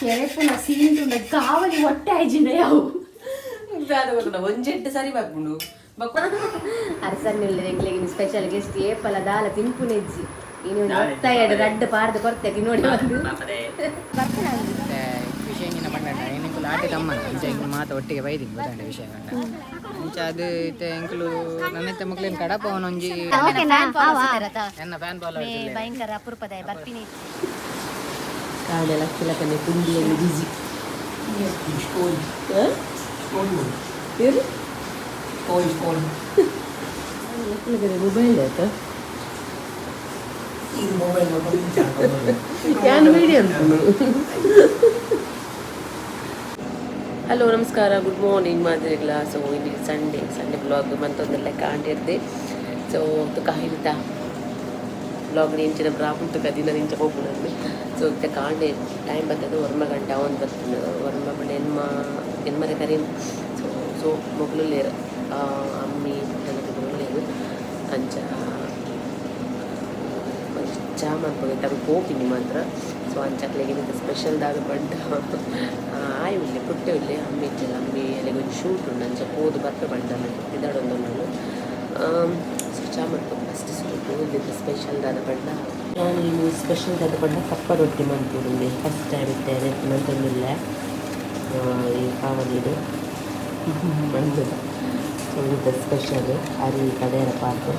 ಕೆರೆಪುನ ಸೀಂಟುಂಡ ಕಾವಲಿ ಹೊಟ್ಟೆ ಆಯ್ಜಿಂಡೆಯವು ಒಂಜೆಟ್ಟು ಸರಿ ಬಾಪುಂಡು ಅರಸನ್ನಿಲ್ಲ ಎಂಗ್ಲಿಗೆ special guest ಏಪಲ ದಾಲ ತಿಂಪು ನೆಜ್ಜಿ ಇನ್ನು ಒತ್ತ ಎರಡು ರಡ್ಡು ಪಾರ್ದು ಕೊಡ್ತೇನೆ ನೋಡಿ ಒಂದು ವಿಷಯ ಮಂಡಣ್ಣ ಏನಂಕಲು ಆಟಿದಮ್ಮ ಅಂಚೆ ಮಾತ ಒಟ್ಟಿಗೆ ಬೈದಿಂಗ್ ಗೊತ್ತಾಂಡ ವಿಷಯ ಅಂಚ ಅದು ಎಂಕಲು ನನ್ನತ್ತೆ ಮಕ್ಳಿನ ಕಡಪ ಅವನೊಂಜಿ ಎನ್ನ ಫ್ಯಾನ್ ಫಾಲೋವರ್ಸ್ ಭಯಂಕರ ಅಪರೂಪದ ಬರ್ಪಿನಿ ಕಾಡೆ ಲಕ್ಕಲಕ್ಕನೆ ಕುಂಡಿಯಲ್ಲಿ ಬಿಜಿ ಮೊಬೈಲ್ ಆಯ್ತಾ ಹಲೋ ನಮಸ್ಕಾರ ಗುಡ್ ಮಾರ್ನಿಂಗ್ ಮಾದ್ರಿಗಳ ಸೊ ಇಲ್ಲಿ ಸಂಡೇ ಬ್ಲಾಗ್ ಮಂತೊಂದೆಲ್ಲ ಕಾಂಡಿರ್ದೆ ಸೊ ತುಕ ಹಿಡಿತ ಬ್ಲಾಗ್ ಇಂಚಿನ ಬ್ರಾಪುಂಟು ಕದಿನ ಇಂಚ ಹೋಗ್ಬಿಡೋದು ಸೊ ಇತ್ತ ಕಾಂಡೆ ಟೈಮ್ ಬರ್ತದೆ ವರ್ಮ ಗಂಟೆ ಅವನು ಬರ್ತೀನಿ ವರ್ಮ ಬಣ್ಣ ಎನ್ಮರೆ ಕರೀನು ಸೊ ಮಗಳು ಲೇರು ಅಮ್ಮಿ ನನಗೆ ಮಗಳು ಲೇರು ಅಂಚ ಚಹಾ ಮಾಡ್ಕೊಂಡು ತಗ ಹೋಗಿನಿ ಮಾತ್ರ ಸೊ ಅಂಚಕ್ಲೆಗೆ ಸ್ಪೆಷಲ್ದಾಗ ಬಂಡ ಆಯ್ ಉಳ್ಳೆ ಪುಟ್ಟೆ ಉಳ್ಳೆ ಅಮ್ಮಿ ಇಚ್ಚಲ್ಲ ಅಮ್ಮಿ ಅಲ್ಲಿಗೆ ಒಂದು ಶೂಟ್ ಉಂಡು ಅಂಚ ಹೋದು ಬರ್ಪೆ ಬಂಡಲ್ಲ ಇದಾಡೊಂದು ನಾನು ಸೊ ಚಹಾ ಮಾಡ್ಕೊಂಡು ಫಸ್ಟ್ ಸ್ವೀಟು ಇಲ್ಲಿದ್ದು ಸ್ಪೆಷಲ್ದಾದ ಬಂಡ ನಾನು ಇನ್ನು ಸ್ಪೆಷಲ್ದಾದ ಬಂಡ ಕಪ್ಪ ರೊಟ್ಟಿ ಮಾಡ್ಕೊಂಡು ಫಸ್ಟ್ ಟೈಮ್ ಇಟ್ಟೇನೆ ನಂತೊಂದಿಲ್ಲ ಈ ಕಾವಲಿದು ಮಂದದ ಸೊ ಇದು ಸ್ಪೆಷಲ್ ಅರಿ ಕಡೆಯರ ಪಾರ್ಕು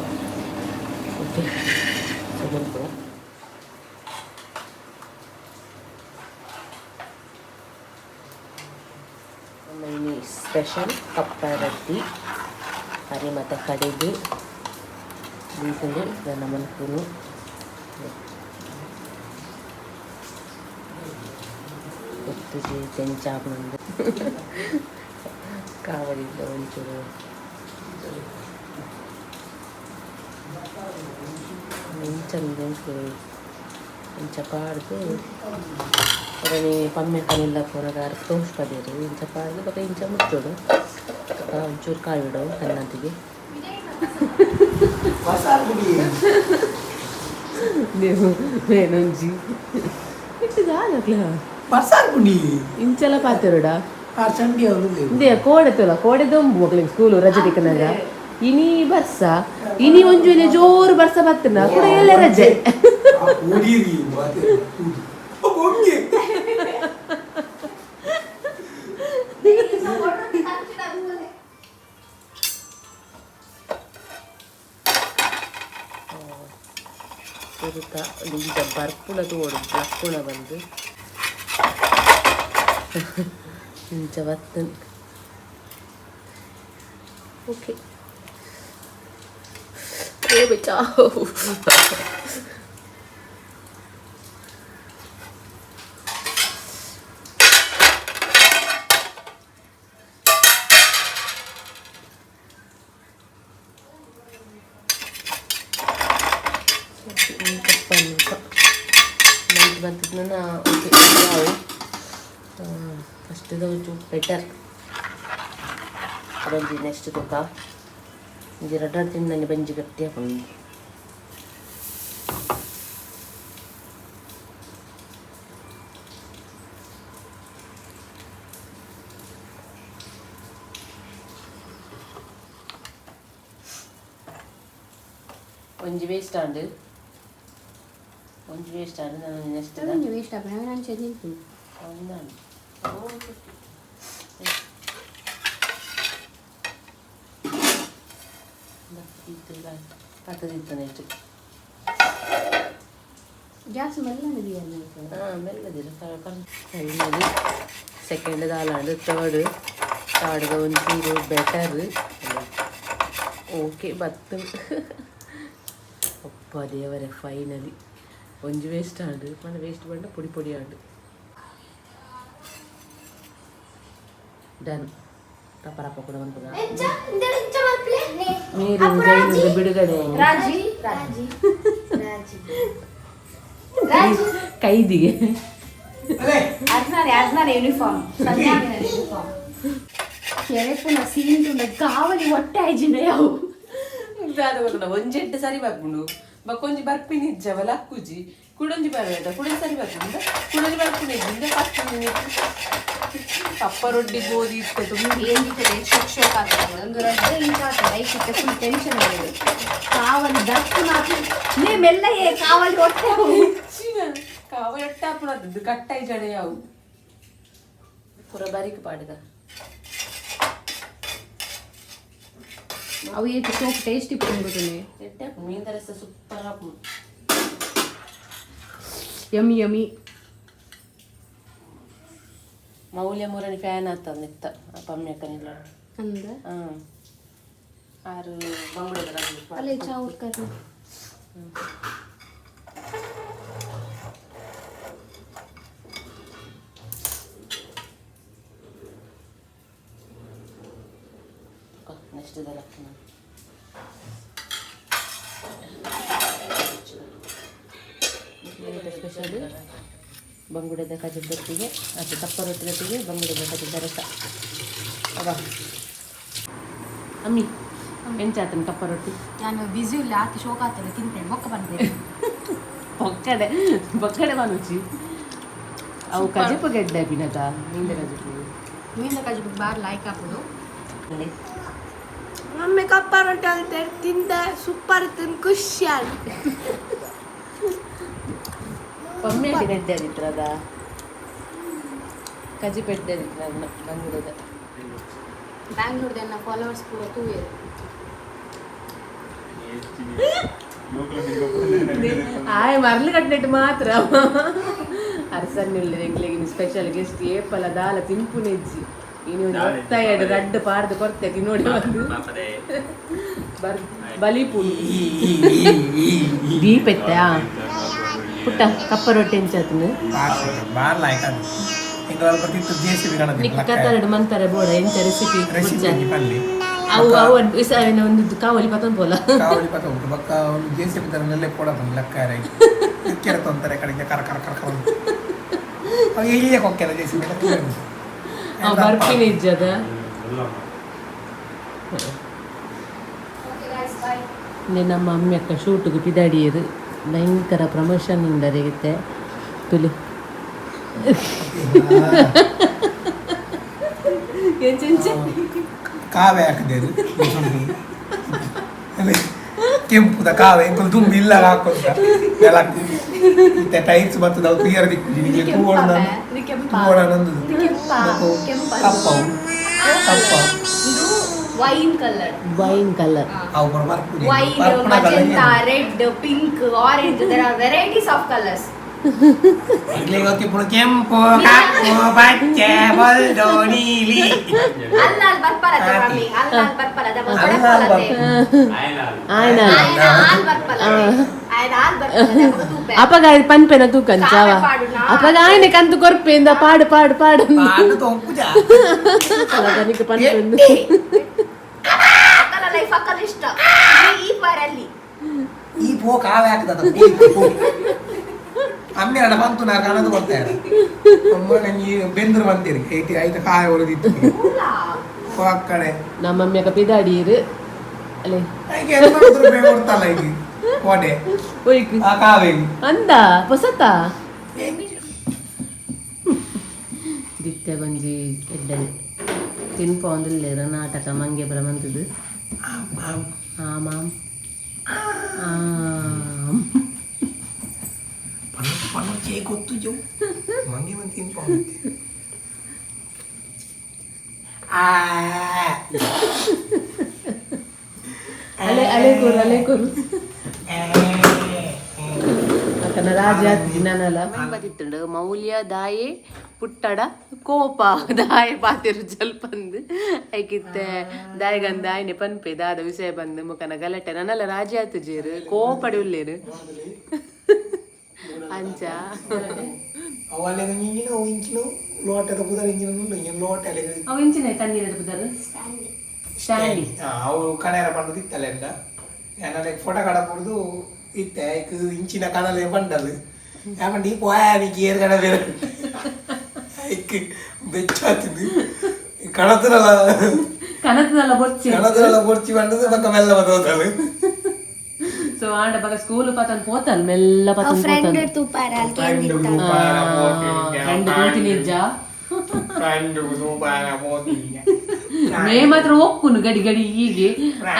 ಓಕೆ ಸೊ ಮಾಡ್ಕೊಳ್ಳ ಮೈನಿ ಸ್ಪೆಷಲ್ ಕಪ್ಪ ರೊಟ್ಟಿ ಅರಿ ಮತ್ತು ಕಡೆದು ಬೀಸಲು ನನ್ನ ಮನ್ಕೂನು ಗೊತ್ತಿದೆ ತೆಂಚಾಪುಂಡು ಕಾವಲಿದ್ದ ಒಂಚೂರು ಇಂಚ ಪಾಡ್ದು ಅದನ್ನೇ ಪಮ್ಮೆ ಕನಿಲ್ಲ ಪೂರಗಾರ ತೋರಿಸ್ಪದೇರು ಇಂಚ ಪಾಡ್ದು ಬಕ್ಕ ಇಂಚ ಮುಚ್ಚೋಡು ಒಂಚೂರು ಕಾಯಿಡೋ ಕನ್ನತಿಗೆ ನೀವು ಏನೊಂಜಿ ಇಟ್ಟಿದಾಗಲ ಇಂಚೆಲ್ಲ ಪಾತಿರೋಡ ಇದೇ ಕೋಡೆತಲ್ಲ ಕೋಡೆ ದೊಂಬು ಮಕ್ಳಿಗೆ ಸ್ಕೂಲು ರಜೆ ದಿಕ್ಕನಾಗ ಇನಿ ಬರ್ಸ ಇನಿ ಒಂಜುನೆ ಜೋರು ಬರ್ಸ ಬರ್ತನ ಕೂಡ ಎಲ್ಲ ರಜೆ ಇಂಚ ಬರ್ಪುಳ ತೋಡು ಲಕ್ಕುಣ ಬಂದು ಇಂಚ ಬತ್ತನ್ ಓಕೆ ಬಚಾओ ಬಂತನ ಓಕೆ ಫಸ್ಟ್ ಒಂಚೂರು ಬೆಟರ್ ಬಂಜಿ ನೆಕ್ಸ್ಟ್ ತುಕ ಇದು ರಡ್ಡ ತಿಂದು ಬಂಜಿ ಗಟ್ಟಿ ಹಾಕೊಂಡು ಒಂಜಿ ವೇಸ್ಟ್ ಆಂಡು ನಾನು ನೆಕ್ಸ್ಟ್ ವೇಸ್ಟ್ ಆಗ ನಾನು ಚೆಂದಿತ್ತು ಒಂದಾಂಡು ಪಕ್ಕದಿತ್ತು ನೆಕ್ಸ್ಟ್ ಗ್ಯಾಸ್ ಮೆಲ್ಲದಿಲ್ಲ ಮೆಲ್ಲದಿಲ್ಲ ಫೈನಲಿ ಸೆಕೆಂಡ್ ದಾಲಾಂಡು ಥರ್ಡ್ಗೆ ಒಂಚೂರು ಬೆಟರ್ ಓಕೆ ಬತ್ತು ಒಪ್ಪ ದೇವರೇ ಫೈನಲಿ ಒಂಜಿ ವೇಸ್ಟ್ ಆಂಡು మన ವೇಸ್ಟ್ ಬಂಡ ಪುಡಿ ಪುಡಿ ಆಂಡು ಡನ್ ರಪ್ಪ ರಪ್ಪ ಕೂಡ ಬಂತದ ನೀರು ಜೈಲಿಂದ ಬಿಡುಗಡೆ ಕೈದಿಗೆ ಯೂನಿಫಾರ್ಮ್ ಕೆರೆಪುನ ಸೀಂಟುಂಡ ಕಾವಲಿ ಹೊಟ್ಟೆ ಆಯ್ಜಿಂಡೆಯವು ಒಂಜೆಟ್ಟು ಸರಿ ಬಾಪುಂಡು ಬಕ್ಕೊಂಜಿ ಬರ್ಪಿನಿಜ್ಜವ ಲಕ್ಕುಜಿ ಕುಡಂಜಿ ಬರಬೇಡ ಕುಡಂಜಿ ಸರಿ ಬರ್ತದೆ ಕುಡಂಜಿ ಬರ್ತೀನಿ ಕಪ್ಪ ರೊಟ್ಟಿ ಗೋಧಿ ಇತ್ತು ತುಂಬ ಏನಿರ್ತದೆ ಶೋಕ್ ಆಗ್ತದೆ ಒಂದು ರಜೆ ಇಂತ ಲೈಫ್ ಇತ್ತೆ ಫುಲ್ ಟೆನ್ಷನ್ ಆಗಿದೆ ಕಾವಲಿ ದರ್ಶನ ಮಾತ್ರ ನೀ ಮೆಲ್ಲ ಕಾವಲಿ ಹೊಟ್ಟೆ ಕಾವಲಿ ಹೊಟ್ಟೆ ಹಾಪುಣದ್ದು ಕಟ್ಟಾಯಿ ಜಡೆ ಯಾವು ಪೂರ ಬಾರಿಕ್ ಪಾಡಿದ ಅವು ಏಕೆ ಸೋಪ್ ಟೇಸ್ಟಿ ಬಂದ್ಬಿಟ್ಟಿನಿ ಮೀನ್ ತರ ಸೂಪರ್ ಹಾಪು ಯಮ್ಮಿ ಯಮ್ಮಿ ಮೌಲ್ಯ ಮೂರನೇ ಫ್ಯಾನ್ ಆಗ್ತದೆ ನಿತ್ತ ಪಮ್ಮೆಕ್ಕನಿಲ್ಲ ಅಂದ ಹಾಂ ಆರು ಬಂಗುಳದ ಅಲ್ಲೇ ಚಾವ್ರ ಕರ್ನ ನೆಕ್ಸ್ಟ್ ಇದೆಲ್ಲ ಸ್ಪೆಷಲ್ ಬಂಗುಡದ ಕಜದೊಟ್ಟಿಗೆ ಅದು ಕಪ್ಪ ರೊಟ್ಟಿದೊಟ್ಟಿಗೆ ಬಂಗುಡದ ಕಜದ ರಸ ಅವ ಅಮ್ಮಿ ಎಂಚಾತನ ಕಪ್ಪ ರೊಟ್ಟಿ ನಾನು ಬಿಸಿ ಇಲ್ಲ ಆತ ಶೋಕ ಆಗ್ತದೆ ತಿಂತೇನೆ ಬೊಕ್ಕ ಬಂದೆ ಬೊಕ್ಕಡೆ ಬಾನುಚಿ ಅವು ಕಜಪು ಗೆಡ್ಡೆ ಬಿನದ ಮೀಂದ ಕಜಪು ಮೀನ ಕಜಿ ಬಾರ್ ಲೈಕ್ ಹಾಕೋದು ಮಮ್ಮಿ ಕಪ್ಪ ರೊಟ್ಟಿ ಅಂತ ತಿಂದ ಸೂಪರ್ ತಿಂದು ಖುಷಿ ಆಗಿ ಒಮ್ಮೆ ಗೆಡ್ಡೆ ಅದಿತ್ರದ ಕಜಿಪೆಡ್ಡೆ ಅದಿತ್ರ ಬಂಗುಡದ ಬ್ಯಾಂಗ್ಳೂರ್ದ ನನ್ನ ಫಾಲೋವರ್ಸ್ ಪೂರ ತೂವೆ ಆಯ್ ಮರಳು ಕಟ್ಟಿಟ್ಟು ಮಾತ್ರ ಅರಸನ್ನುಳ್ಳಿ ಎಂಗ್ಲಿಗೆ ಸ್ಪೆಷಲ್ ಗೆಸ್ಟ್ ಏಪಲ ದಾಲ ತಿಂಪು ನೆಜ್ಜಿ ಇನ್ನು ಒತ್ತಾಯಡು ರಡ್ಡು ಪಾರ್ದು ಕೊಡ್ತೇನೆ ನೋಡಿ ಒಂದು ಬಲಿಪುಡು ದೀಪ ಎತ್ತಾ ಪುಟ್ಟ ಕಪ್ಪ ರೊಟ್ಟಿ ಎಂಚಾತನು ಕತ್ತರಡು ಮಂತಾರೆ ಬೋಡ ಎಂಚ ರೆಸಿಪಿ ಅವು ಅವು ಒಂದು ಕಾವಲಿ ಪತನ್ ಪೋಲ ಬರ್ತೀನಿ ಇಜ್ಜದ ನಮ್ಮ ಅಮ್ಮಿ ಅಕ್ಕ ಶೂಟ್ಗೆ ಪಿದಾಡಿಯರು ಭಯಂಕರ ಪ್ರಮೋಷನ್ ಇಂದರಿಗುತ್ತೆ ತುಲಿ ಕಾವೆ ಹಾಕಿದ್ದೇರು ಕೆಂಪುದ ಕಾವೆ ಎಂಕಲ್ ತುಂಬಿ ಇಲ್ಲ ಹಾಕೋದ ಮತ್ತೆ ಟೈಲ್ಸ್ ಬರ್ತದ ಅವು ಕ್ಲಿಯರ್ ದಿಕ್ಕು ತೂಗೋಣ ನಂದು ಕಪ್ಪವು ಕಪ್ಪ ವೈನ್ ಕಲರ್ ಅವು ಬರ್ಪುಡಿ wine magenta red pink orange there are varieties of colors ಇಲ್ಲಿಗೆ ಪುಣ ಕೆಂಪು ಕಪ್ಪು ಪಚ್ಚೆ ಬಲ್ಡು ನೀಲಿ ಅಲ್ಲ ಬರ್ಪರತ ಮಮ್ಮಿ ಅಲ್ಲ ಬರ್ಪರತ ಅಪಗ ಪನ್ಪೆನ ತೂಕಂಚಾವ ಅಪಗ ಆಯ್ನೆ ಕಂತು ಕೊರ್ಪೆಂದ ಪಾಡು ಪಾಡು ಪಾಡು ಪಾಡು ತೊಂಪುಜಾ ಅದನಿಗೆ ಪನ್ಪೆಂದು ಅಕ್ಕಲ ಲೈಫ್ ಅಕ್ಕಲ ಇಷ್ಟ ಈ ಪಾರಲ್ಲಿ ಈ ಪೋ ಕಾವೆ ಹಾಕದ ಅಮ್ಮೆ ಅಡ ಬಂತು ನಾ ಕಣದು ಕೊಡ್ತಾರೆ ಅಮ್ಮ ನಂಗೆ ಬೆಂದ್ರು ಬಂತೀರಿ ಐತಿ ಐದು ಕಾಯ ಹೊರದಿತ್ತು ಆ ಕಡೆ ನಮ್ಮ ಮಮ್ಮಿ ಅಕ್ಕ ಪಿದಾಡಿರು ಅಲ್ಲೇ ಐಗೆ 200 ರೂಪಾಯಿ ಕೊಡ್ತಲ್ಲ ಈಗ ಕೋಡೆ ಒಯ್ಕು ಆ ಕಾವೆ ಅಂದ ಹೊಸತ ದಿತ್ಯ ಗಂಜಿ ಎಡ್ಡನೆ ತಿನ್ಪ ಒಂದಿಲ್ಲೇರ ನಾಟಕ ಮಂಗೆ ಬರಮಂತದು ಆಮಾಮ್ ಪನ್ನು ಚೇ ಗೊತ್ತು ಜೋ ಮಂಗೆ ಬಂದು ತಿನ್ಕೊಂಡೆ ಅಲೆ ಕೂರು ಅಕ್ಕನ ರಾಜ ದಿನನಲ್ಲ ಬದಿತ್ತುಂಡು ಮೌಲ್ಯ ದಾಯೆ ಪುಟ್ಟಡ ಕೋಪ ದಾಯೆ ಪಾತಿರು ಜಲ್ಪಂದು ಐಕಿತ್ತೆ ದಾಯಗಂದ ಆಯ್ನೆ ಪನ್ಪೆ ದಾದ ವಿಷಯ ಬಂದು ಮುಖನ ಗಲಾಟೆ ನನ್ನಲ್ಲ ರಾಜ ಆತು ಜೇರು ಕೋಪಡಿ ಉಳ್ಳೇರು ಅಂಚ ಅವಲೆ ಇಂಜಿನ ಇಂಚಿನ ಲೋಟದ ಬುದರ ಇಂಜಿನ ಲೋಟ ಅವು ಇಂಚಿನ ಕಣ್ಣೀರ ಬುದರು ಸ್ಟ್ಯಾಂಡಿ ಅವು ಕಣೇರ ಪಂಡದು ಇತ್ತಲ್ಲ ಎಂದ ಏನಾದ್ರೆ ಫೋಟೋ ಕಡಪುಡ್ದು ಇತ್ತೆ ಇಂಚಿನ ಕಣಲೆ ಬಂಡದು ಯಾಕಂದ್ರೆ ಈ ಪೋಯಾನಿಗೆ ಏರ್ ಕಡ ಬೇರೆ ಐಕ್ ಬೆಚ್ಚಾತಿದ್ದು ಕಣತದಲ್ಲ ಬೊಚ್ಚಿ ಕಣದಲ್ಲ ಬೊರ್ಚಿ ಬಂಡದು ಪಕ್ಕ ಮೆಲ್ಲ ಬದೋದಳು ಸೊ ಆಂಡ ಬಗ ಸ್ಕೂಲ್ ಪತನ್ ಪೋತಲ್ ಮೆಲ್ಲ ಪತನ್ ಪೋತಲ್ ಫ್ರೆಂಡ್ ಗ್ರೂಪ್ ಆಯನ ಫ್ರೆಂಡ್ ಗೋತಿನಿಜ್ಜ ಫ್ರೆಂಡ್ ಗ್ರೂಪ್ ಆಯನ ಹೋಗ್ತೀನಿ ಮೇ ಮಾತ್ರ ಹೋಗ್ಕುನು ಗಡಿ ಗಡಿ ಹೀಗೆ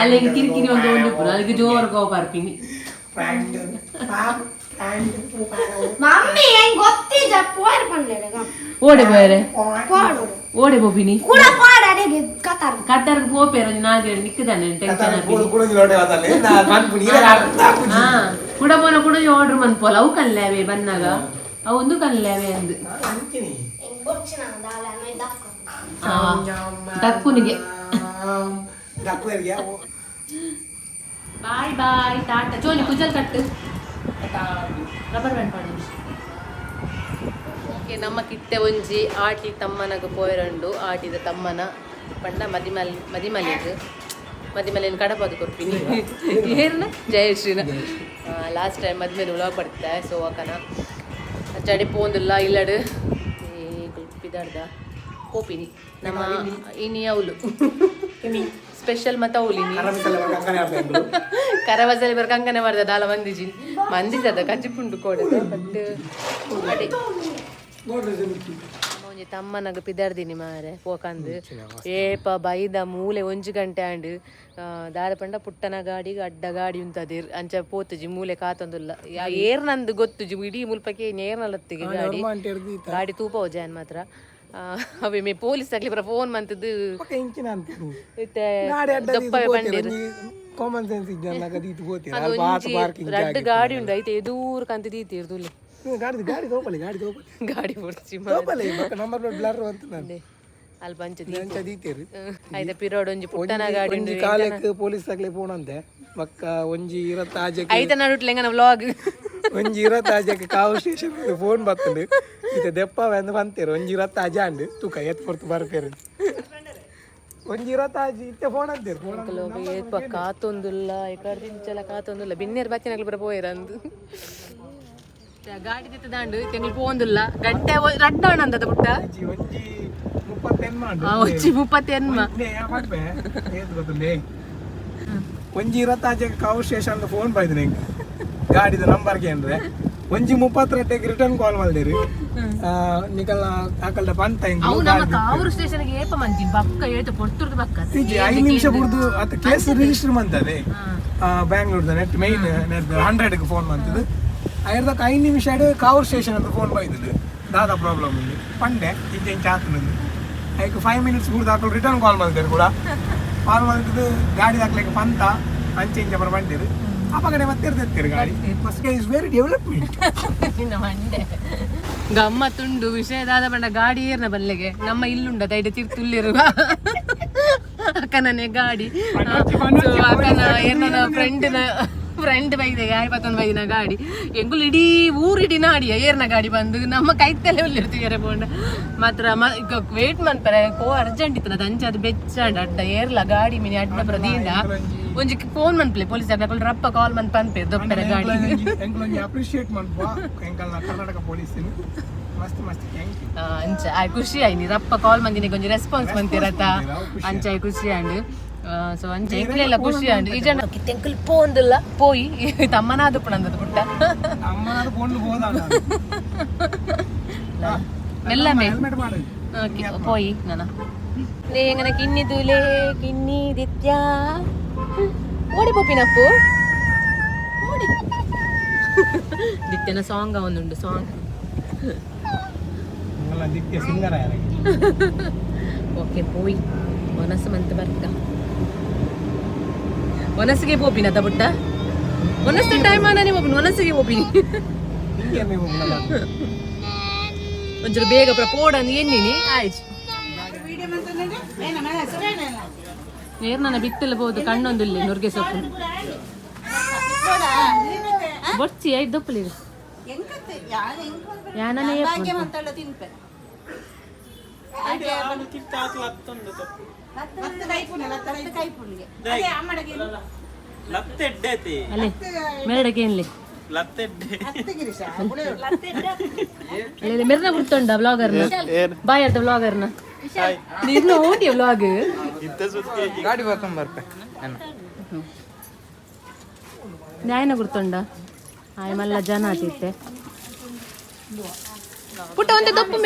ಅಲ್ಲಿ ಕಿರಿಕಿರಿ ಒಂದು ಅದಕ್ಕೆ ಜೋರು ಕೋಪಾರ್ಪಿನಿ ಫ್ರೆಂಡ್ ಮಮ್ಮಿ ಹೆಂಗ್ ಗೊತ್ತಿದ್ದ ಪೋರ್ ಬಂದ್ಲೇಗ ಓಡೆ ಬೋಯರೆ ಕೋಡು ಓಡೆ ಬೋಪಿನಿ ಕೂಡ ಕೋಡ ಅಡೆಗೆ ಕತಾರ್ ಕತ್ತರ್ ಪೋಪೇರ ನಾಗೆ ನಿಕ್ಕದಾನೆ ಟೆನ್ಷನ್ ಆಪಿ ಕುಡಂಜಿ ಲೋಟೆ ಆತಲೆ ನಾ ಕಾನ್ಪುನಿ ಹಾ ಕುಡ ಬೋನ ಕುಡ ಆರ್ಡರ್ ಮನ್ಪೋಲ ಅವು ಕಲ್ಲೇವೆ ಬನ್ನಾಗ ಅವು ಒಂದು ಕಲ್ಲೇವೆ ಅಂದು ಅಂತೀನಿ ಬೊಚ್ಚಿನ ದಾಲ ಮೈ ದಕ್ಕ ದಕ್ಕುನಿಗೆ ದಕ್ಕುನಿಗೆ ಬಾಯ್ ಬಾಯ್ ಟಾಟಾ ಜೋನಿ ಕುಜಲ್ ಕಟ್ಟು ರಬ್ಬರ್ ಬ್ಯಾಂಡ್ ಮಾಡಿ ಓಕೆ ನಮ್ಮ ಕಿಟ್ಟೆ ಒಂಜಿ ಆಟಿ ತಮ್ಮನಗ ಪೋಯರಂಡು ಆಟಿದ ತಮ್ಮನ ಪಂಡ ಮದಿಮಲಿನ ಕಡಪದು ಕೊರ್ಪಿನಿ ಏರ್ನ ಜಯಶ್ರೀನ ಲಾಸ್ಟ್ ಟೈಮ್ ಮದ್ಮೇಲೆ ಉಳಾಗ ಪಡ್ತಾ ಸೊ ಅಕ್ಕನ ಚಡಿ ಪೋಂದಿಲ್ಲ ಇಲ್ಲಡು ಪಿದಾಡ್ದ ಕೋಪಿನಿ ನಮ್ಮ ಇನಿ ಅವಳು ಸ್ಪೆಷಲ್ ಮತ್ತು ಅವಲಿನಿ ಕರವಸಲಿ ಬರ್ ಕಂಕನೆ ಮಾಡ್ದ ದಾಲ ಮಂದಿಸದ ಕಚ್ಚಿಪುಂಡು ಕೊಡದ ಬಟ್ ಅಡೆ ಒಂಜಿ ತಮ್ಮನಗ ಪಿದಾರ್ದಿನಿ ಮಾರೆ ಪೋಕಂದು ಏಪ ಬೈದ ಮೂಲೆ 1 ಗಂಟೆ ಆಂಡ್ ದಾದ ಪಂಡ ಪುಟ್ಟನ ಗಾಡಿಗೆ ಅಡ್ಡ ಗಾಡಿ ಉಂತದೆ ಅಂಚ ಪೋತುಜಿ ಮೂಲೆ ಕಾತೊಂದುಲ್ಲ ಏರ್ನಂದು ಗೊತ್ತುಜಿ ಇಡೀ ಮುಲ್ಪಕ್ಕೆ ಏರ್ನಲತ್ತಿಗೆ ಗಾಡಿ ತೂಪ ಜಾನ್ ಮಾತ್ರ ಅವೇ ಮೇ ಪೊಲೀಸ್ ಆಗ್ಲಿ ಬರ ಫೋನ್ ಮಂತದ್ದು ರಡ್ಡು ಗಾಡಿ ಉಂಡು ಐತೆ ಎದೂರ್ ಕಂತ ದೀತಿರ್ದು ಗಾಡಿ ಓಡಿಸಿ ಅಲ್ಲಿ ಪಂಚದಿ ಆಯ್ತಾ ಪಿರೋಡ್ ಒಂಜಿ ಪುಟ್ಟನ ಗಾಡಿ ಉಂಡು ಕಾಲಕ್ಕೆ ಪೊಲೀಸ್ ಆಗ್ಲಿ ಪೋಣಂತೆ ಮಕ್ಕ ಒಂಜಿ ಇರತ್ತ ಆಜೆ ಐತ ನಡುಟ್ಲೆಂಗ ವ್ಲಾಗ್ ಒಂಜಿ ಇರತ್ತ ಆಜೆಗೆ ಕಾವು ಸ್ಟೇಷನ್ ಫೋನ್ ಬರ್ತದೆ ಇದು ದೆಪ್ಪ ಬಂತೇರು ಒಂಜಿ ಇರತ್ತ ಆಜೆ ಅಂಡು ತೂಕ ಎತ್ ಪೊರ್ತು ಬರ್ಪೇರು ಒಂಜಿ ಇರತ್ತ ಆಜಿ ಇತ್ತೆ ಫೋನ್ ಅಂತೇರು ಏಪ ಕಾತೊಂದುಲ್ಲ ಎಕರ್ದಿಂಚಲ ಕಾತೊಂದುಲ್ಲ ಬಿನ್ನೇರ್ ಬಚ್ಚಿನಗ್ಲು ಬರ ಪೋಯಿರಂದು ಗಾಡಿ ತಿತ್ತದಾಂಡು ತೆಂಗ್ಳು ಪೋಂದುಲ್ಲ ಗಂಟೆ ರಡ್ಡಾಣ ಅಂದದ ಪುಟ್ಟ ಒಂಜಿ 38 ಒಂಜಿ ಇರತ್ತ ಆಜೆಗೆ ಕಾವು ಸ್ಟೇಷನ್ ಫೋನ್ ಬೈದು ನಂಗೆ ಗಾಡಿದ ನಂಬರ್ಗೆ ಅಂದ್ರೆ ಒಂಜಿ 32 ರಿಟರ್ನ್ ಕಾಲ್ ಮಾಡಿದಿರಿ ನಿಕಲ್ಲ ಆಕಲ್ದ ಬಂತ ಕಾವೂರು ಸ್ಟೇಷನ್ಗೆ ಏಪ ಮಂಜಿ ಬಕ್ಕ ಏತ ಪೊರ್ತುರ್ದು ಬಕ್ಕ 5 ನಿಮಿಷ ಬಿಡ್ದು ಅತ್ತ ಕೇಸ್ ರಿಜಿಸ್ಟರ್ ಮಂತದೆ ಬ್ಯಾಂಗ್ಳೂರ್ದ ನೆಟ್ ಮೈನ್ 100ಗೆ ಫೋನ್ ಮಂತದು ಐರ್ದಕ್ಕ 5 ನಿಮಿಷ ಕಾವೂರು ಸ್ಟೇಷನ್ ಅಂತ ಫೋನ್ ಬೈದಿದ್ದು ದಾದಾ ಪ್ರಾಬ್ಲಮ್ ఉంది ಪಂಡೆ ಇಂಚೆ ಆತನದು ಐಕ್ 5 ಮಿನಿಟ್ಸ್ ಬಿಡ್ದು ಆಕಲ್ ರಿಟರ್ನ್ ಕಾಲ್ ಮಾಡಿದ್ರು ಕೂಡ ಕಾಲ್ ಮಾಡಿದ್ದು ಗಾಡಿ ಹಾಕ್ಲಿಕ್ಕೆ ಪಂತ ಅಂಚೆ ಇಂಚೆ ಬರ ಬಂದಿರು ಅಪಗಡೆ ಮತ್ತೆ ಇರ್ತಿರ್ತೀರಿ ಗಾಡಿ ಫಸ್ಟ್ ಇಸ್ ವೆರಿ ಡೆವಲಪ್ಮೆಂಟ್ ಗಮ್ಮತ್ತುಂಡು ವಿಷಯದಾದ ಬಣ್ಣ ಗಾಡಿ ಏರ್ನ ಬಲ್ಲೆಗೆ ನಮ್ಮ ಇಲ್ಲುಂಡ ತೈಡ ತಿರ್ತುಲ್ಲಿರುವ ಅಕ್ಕನೇ ಗಾಡಿ ಅಕ್ಕನ ಏರ್ನ ಫ್ರೆಂಡ್ ಬೈದೆ ಪತ್ತೊಂದು ಬೈದಿನ ಗಾಡಿ ಎಂಗುಲ್ ಇಡೀ ಊರಿಡಿ ನಾಡಿಯ ಏರ್ನ ಗಾಡಿ ಬಂದು ನಮ್ಮ ಕೈತಲ್ಲೇ ಉಳ್ಳಿರ್ತೀವಿ ಬೋಂಡ ಮಾತ್ರ ವೇಟ್ ಮಾಡ್ತಾರೆ ಅರ್ಜೆಂಟ್ ಇತ್ತು ಅದು ಅಂಚೆ ಅದು ಬೆಚ್ಚಾಂಡ ಅಡ್ಡ ಏರ್ಲ ಗಾಡಿ ಮಿನಿ ಅಡ್ಡ ಪ್ರದಿಯಿಂದ ಒಂಜಿ ಫೋನ್ ಮನ್ಪ್ಲೆ ಪೊಲೀಸ್ ಆಗ್ಲಕ್ಕ ರಪ್ಪ ಕಾಲ್ ಮನ್ ಪನ್ಪೆ ದೊಪ್ಪರ ಗಾಡಿ ಅಪ್ರಿಶಿಯೇಟ್ ಮಾಡ್ಬಾ ಎಂಕಲ್ನ ಕರ್ನಾಟಕ ಪೊಲೀಸ್ ಮಸ್ತ್ ಮಸ್ತ್ ಥ್ಯಾಂಕ್ ಯು ಅಂಚ ಆಯ್ ಖುಷಿ ಆಯ್ನಿ ರಪ್ಪ ಕಾಲ್ ಮಂದಿನಿಗೆ ಒಂಜಿ ರೆಸ್ಪಾನ್ಸ್ ಮಂತಿರತ್ತ ಅಂಚ ಆಯ್ ಖುಷಿ ಆಂಡ್ ಸೊ ಅಂಚ ಎಂಕ್ಲೆಲ್ಲ ಖುಷಿ ಆಂಡ್ ಈ ಜನ ತೆಂಕಲ್ ಪೋಂದಿಲ್ಲ ಪೋಯಿ ತಮ್ಮನಾದ ಪುಣಂದದ ಪುಟ್ಟ ಅಮ್ಮನಾದ ಪೋಂಡು ಹೋದಾನ ಮೆಲ್ಲಮೆ ಓಕೆ ಪೋಯಿ ನಾನ ಲೇಂಗನ ಕಿನ್ನಿದುಲೇ ಕಿನ್ನಿದಿತ್ಯಾ ಓಡಿ ಪೋಪಿನಪ್ಪು ಓಡಿ ದಿತ್ಯನ ಸಾಂಗ್ ಅವನುಂಡು ಸಾಂಗ್ ದಿತ್ಯ ಸಿಂಗರ ಓಕೆ ಪೋಯಿ ಒನಸು ಮಂತ್ ಬರ್ತ ಒನಸಿಗೆ ಪೋಪಿನ ತಬುಟ್ಟ ಒನಸು ಟೈಮ್ ಆನೆ ಪೋಪಿನ ಒನಸಿಗೆ ಪೋಪಿನಿ ಒಂಚೂರು ಬೇಗ ಪ್ರಪೋಡ್ ಅಂದ್ ಎನ್ನಿನಿ ಆಯ್ತು ನೇರ್ ನನ್ನ ಬಿತ್ತಲ್ಲ ಬೋದು ಕಣ್ಣೊಂದುಲ್ಲಿ ನುರ್ಗೆ ಸೊಪ್ಪು ಬೊಚ್ಚಿ ಐದು ದಪ್ಪಲಿ ಯಾನೇ ಅಲ್ಲೇ ಮೇಡಕ್ಕೆ ಏನ್ಲಿ ಮೆರ್ನ ಬಿಡ್ತೊಂಡ ವ್ಲಾಗರ್ನ ಬಾಯ್ ಅರ್ಧ ವ್ಲಾಗರ್ನ ನೀನು ಓಟಿ ವ್ಲಾಗ್ ಗಾಡಿ ಬರ್ಕೊಂಡ್ ಬರ್ಪೆ ನ್ಯಾಯನ ಗುರ್ತೊಂಡ ಆಯ್ ಮಲ್ಲ ಜನ ಆತಿತ್ತೆ ಪುಟ್ಟ ಒಂದೇ ದಪ್ಪು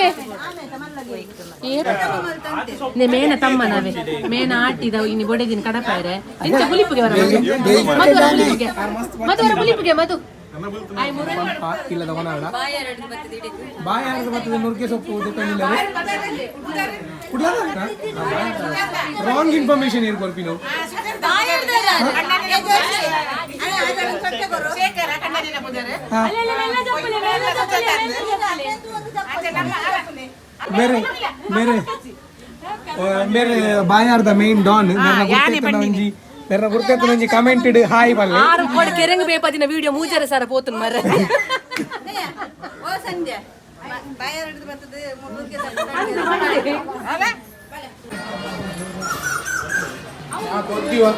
ಮೇನ ತಮ್ಮ ನಾವೇ ಮೇನ ಆಟಿದ ಇನ್ನು ಬೊಡೆದಿನ ಕಡಪಾಯ್ರೆ ಇಂಚ ಗುಲಿಪಿಗೆ ಬರ ಮಧುವರ ಗುಲಿಪಿಗೆ ಮಧು ರಾಂಗ್ ಇನ್ಫಾರ್ಮೇಶನ್ ಏನು ಕೊಡ್ತೀನಿ मेरे मेरे मेरे बायार्द मेन डॉन मेरा गुर्ते नंजी कमेंटेड हाय बल्ले आर कोड केरंग बेपदिन वीडियो ಮೂಜರೆ ಸರ ಪೋತುನ್ ಮರ ಓ ಸಂಧ್ಯಾ ಬಾಯಾರ್ದ ಬರ್ತದೆ ಮುರುಗೆ ಸರ ಅಲ್ಲ ಆ ಕೊಡ್ತೀವಾ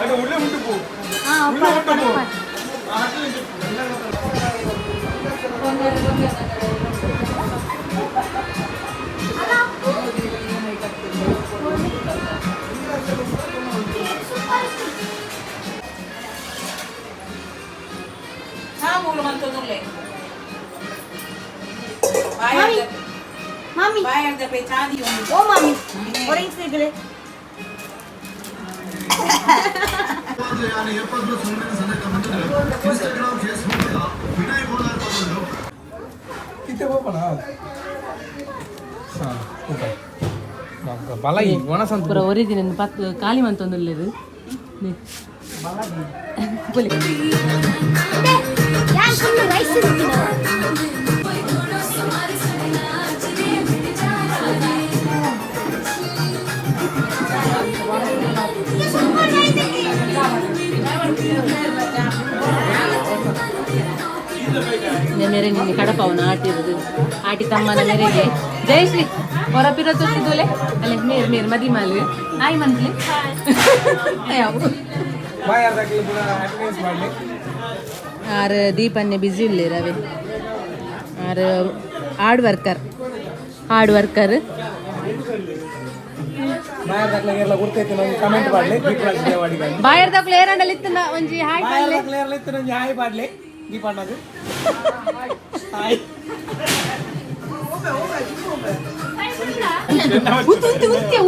ಅದು ಉಳ್ಳೆ ಉಂಟು ಪೋ ಉಳ್ಳೆ ಉಂಟು ಪೋ Mami, oh mami, orang segala. Kita apa na? Okay. Balai, mana santu? ಪುರ ಒರಿಜಿನ ಪತ್ತು ಖಾಲಿ ಮಂತೊಂದುಲ್ಲೆದು ಪುಲಿ ಯಾನ್ ಫುಲ್ ರೈಸ್ ಇರ್ತೀನಿ मेरे निन्ने कड़पावನ ಆಟಿರುದು ಆಟಿ ತಮ್ಮನ ಮೇರೆಗೆ ಜಯಶ್ರೀ ಹೊರಪಿರ ತೊಟ್ಟಿದೋಲೆ ಅಲೆ ಮೇರ್ ಮೇರ್ ಮದಿಮಾಲು ಹಾಯ್ ಮಂತ್ಲಿ ಯಾವ ಬಾಯಾರ್ದ ಕೈಲಿ ಪುರ ಅಟೆಂಡೆನ್ಸ್ ಮಾಡ್ಲಿ ಆರ್ ದೀಪನ್ನೆ ಬಿಸಿ ಇಲ್ಲೇ ರವೆ ಆರ್ ಹಾರ್ಡ್ ವರ್ಕರ್ ಬಾಯಾರ್ದಾಗ್ಲೆಲ್ಲ ಗುರ್ತೈತೆ ನಂಗೆ ಕಮೆಂಟ್ ಮಾಡ್ಲಿ ದೀಪರಾಜ್ ದೇವಾಡಿಗೆ ಬಾಯರ್ದಾಗ್ಲ ಏರಂಡಲ್ಲಿ ಇತ್ತನ ಒಂಜಿ ಹಾಯ್ ಮಾಡ್ಲಿ ಬಾಯಾರ್ದಾಗ್ಲೆಲ್ಲ ಇತ್ತು ನಂಗೆ ಹಾಯ್ ಮಾಡ್ಲಿ ದೀಪಣ್ಣದು ಹಾಯ್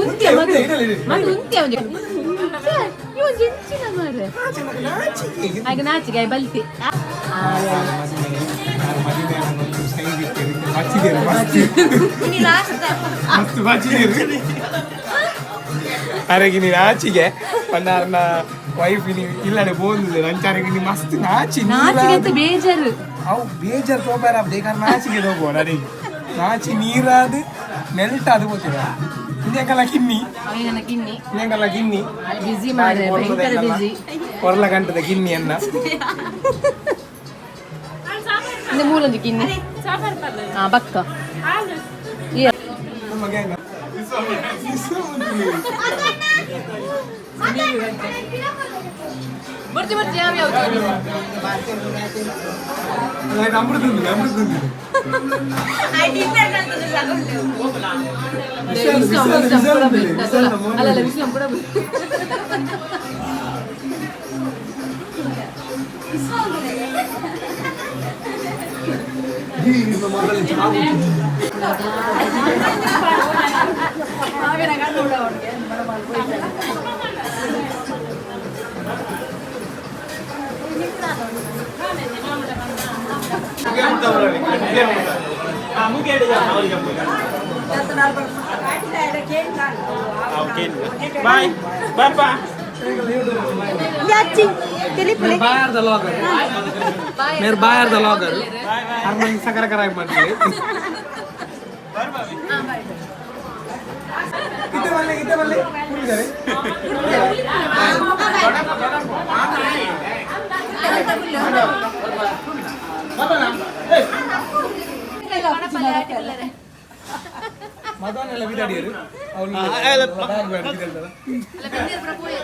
ಉಂತ್ಯ ಮದು ಉಂತ್ಯ ಒಂಜಿ ಇವ ಜಿಂಚಿನ ಮಾರೆ ಆಗ ನಾಚಿಗೆ ಆಯ್ ಬಲ್ತಿ ಅರೆಗೆ ನೀನು ಆಚಿಗೆ ಪನ್ನಾರನ ವೈಫ್ ನೀ ಇಲ್ಲಡೆ ಬೋಂದಿದೆ ನಂಚಾರಿಗೆ ನೀ ಮಸ್ತ್ ನಾಚಿಗೆ ಬೇಜಾರು ಅವು ಬೇಜಾರು ತೋಪಾರ ಬೇಕಾದ್ರೆ ನಾಚಿಗೆ ಹೋಗುವ ನನಗೆ ನಾಚಿ ನೀರಾದು ಮೆಲ್ಟ್ ಅದು ಗೊತ್ತಿಲ್ಲ ಇನ್ನೇಕಲ್ಲ ಕಿನ್ನಿ ಇನ್ನೇಕಲ್ಲ ಗಿನ್ನಿ ಬಿಸಿ ಮಾರೆ ಭಯಂಕರ ಬಿಸಿ ಕೊರಲ ಗಂಟದ ಗಿನ್ನಿಯನ್ನ இந்த மூலஞ்சு கிண்ணி பக்க ಬರ್ತಿ ಬರ್ತಿ ಯಾವ ಯಾವ ಅಮೃತ ಅಲ್ಲ ವಿಶ್ರಮ್ ಕೂಡ Bye. Bye bye. बाहर द लॉगर मेरे बाहर द लॉगर हर मन सकरा कराय ಮಾಡ್ಲಿ कितने वाले पूरी करे ಮದನೆಲ್ಲ ಬಿಡಾಡಿಯರು ಅವಳು ಬ್ಯಾಗ್ ಬ್ಯಾಗ್ ಬಿಡಲ್ಲ ಅಲ್ಲ ಬೆಂದಿರ ಪ್ರಪೋಯ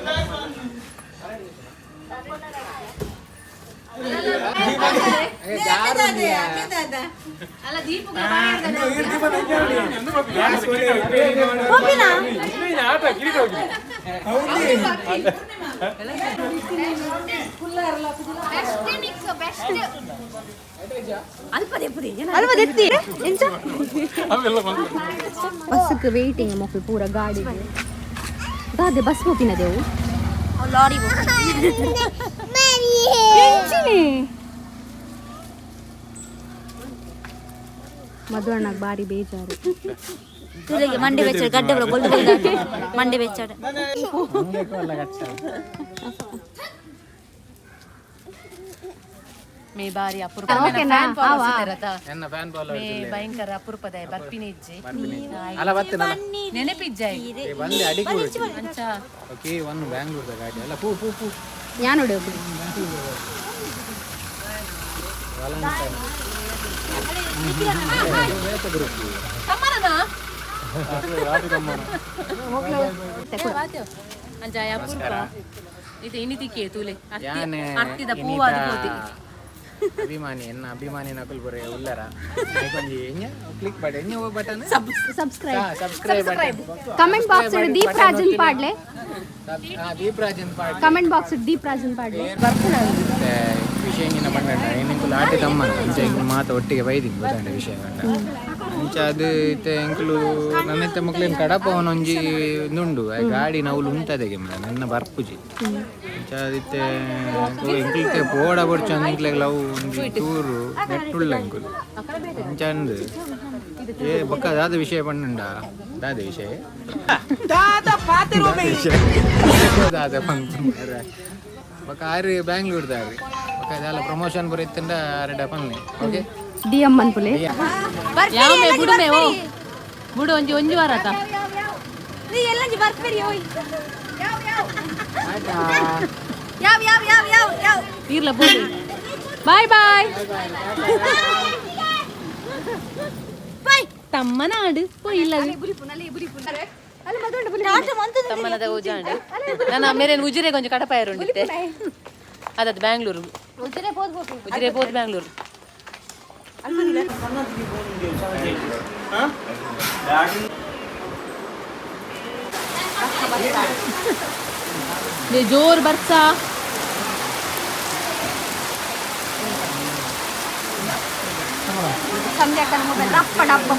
ಅಲ್ಲ ದೀಪಕ ಬಾಯರ್ದ ದೀಪ ನಂಗೆ ಬಸ್ಗೆ ವೇಟಿಂಗ್ ಮಕ್ಕಳು ಪೂರ ಗಾಡಿಗೆ ದಾದೆ ಬಸ್ ಹೋಗಿನದೆವು ಲಾರಿ ಮಧು ಅಣ್ಣಗೆ ಬಾರಿ ಬೇಜಾರು ಮಂಡೆ ಬೆಚ್ಚಾడు ಗಡ್ಡೆ ಬೊಲ್ದು ಬೊಲ್ದು ಮಂಡೆ ಬೆಚ್ಚಾడు ಮೇ ಬಾರಿ ಅಪರೂಪ ಎನ್ನ ಫ್ಯಾನ್ ಫಾಲೋ ಭಯಂಕರ ಅಪರೂಪದ ಬರ್ಪಿನಿ ಇಜ್ಜಿ ಅಲ್ಲ ಬತ್ತನಲ್ಲ ನೆನಪಿಜ್ಜಾಯಿ ಬಂದೆ ಅಡಿಗೆ ಅಂಚ ಓಕೆ ಒಂದು ಬ್ಯಾಂಗ್ಳೂರ್ದ ಗಾಡಿ ಅಲ್ಲ ಪೂ ಪೂ ಪೂ ಯಾನು ಅಂಚಾಯ ಅಪರೂಪ ಇದು ಇನಿತಿಕೆ ತೂಲೆ ಅರ್ತಿದ ಪೂವಾದ ಪೂತಿ ಅಭಿಮಾನಿ ಎನ್ನ ಅಭಿಮಾನಿ ನಕುಲ್ ಬರೆ ಉಲ್ಲರ ಕೊಂಜಿ ಎಂಜ ಕ್ಲಿಕ್ ಮಾಡಿ ಎಂಜ button subscribe comment box Deep Rajan ಪಾಡ್ಲೆ ದೀಪ್ ರಾಜನ್ ಪಾಡ್ಲೆ ಕಮೆಂಟ್ ಬಾಕ್ಸ್ ದೀಪ್ ರಾಜನ್ ಪಾಡ್ಲೆ ವಿಷಯ ಹಿಂಗಿನ ಬಂಡ ಏನಿಂಕುಲು ಆಟಿದಮ್ಮ ಅಂಚ ಹಿಂಗೆ ಮಾತು ಒಟ್ಟಿಗೆ ಬೈದಿಂಗ್ ಗೊತ್ತಾಂಡ ವಿಷಯ ಬಂಡ ಅಂಚ ಅದು ಇತ್ತೆ ಎಂಕುಲು ನನ್ನತ್ತ ಮಕ್ಳೇನು ಕಡಪ ಒಂಜಿ ನುಂಡು ಗಾಡಿ ನವುಲು ಉಂಟದೆಗೆ ನನ್ನ ಬರ್ಪುಜಿ ಅಂಚ ಅದಿತ್ತೆ ಎಂಕುಲ್ತೆ ಪೋಡ ಬೊಡ್ಚು ಅಂದ್ಲೆ ಲವ್ ಒಂಜಿ ಟೂರು ನೆಟ್ಟುಳ್ಳ ಎಂಕುಲು ಅಂಚ ಅಂದು ಏ ಬೊಕ್ಕ ದಾದ ವಿಷಯ ಪಂಡ ದಾದ ವಿಷಯ ದಾದ ಬೊಕ್ಕ ಆರು ಬ್ಯಾಂಗ್ಳೂರ್ ದಾರಿ ಬೊಕ್ಕ ಅದೆಲ್ಲ ಪ್ರಮೋಷನ್ ಬರೀತಂಡ ಆರಡ ಪನ್ನೆ ಓಕೆ ಡಿಎಂ ಅನ್ಪುಲೆ ಯಾವಮೆ ಬುಡುಮೆ ಓ ಬುಡು ಒಂಜಿ ಒಂಜಿ ವಾರತ ನೀ ಎಲ್ಲಂಜಿ ಬರ್ಪೆರಿ ಓಯ್ ಯಾವ್ ಇರ್ಲ ಬೋಡಿ ಬಾಯ್ ಬಾಯ್ ಬಾಯ್ ತಮ್ಮನಾಡು പോയില്ല ತಮ್ಮನದ ಊಜಾಂಡು ನನ್ನ ಮೇರೆ ಉಜಿರೆ ಕೊಂಚ ಕಡಪಾಯರುಂಡಿತ್ತೆ ಅದದು ಬ್ಯಾಂಗ್ಳೂರು ಉಜಿರೆ ಬೋದು ಬ್ಯಾಂಗ್ಳೂರು ಜೋರ್ ಬರ್ಸಾ ಸಂಧ್ಯಾಕನ ಮೊಬೈಲ್ ರಪ್ಪ ಡಪ್ಪ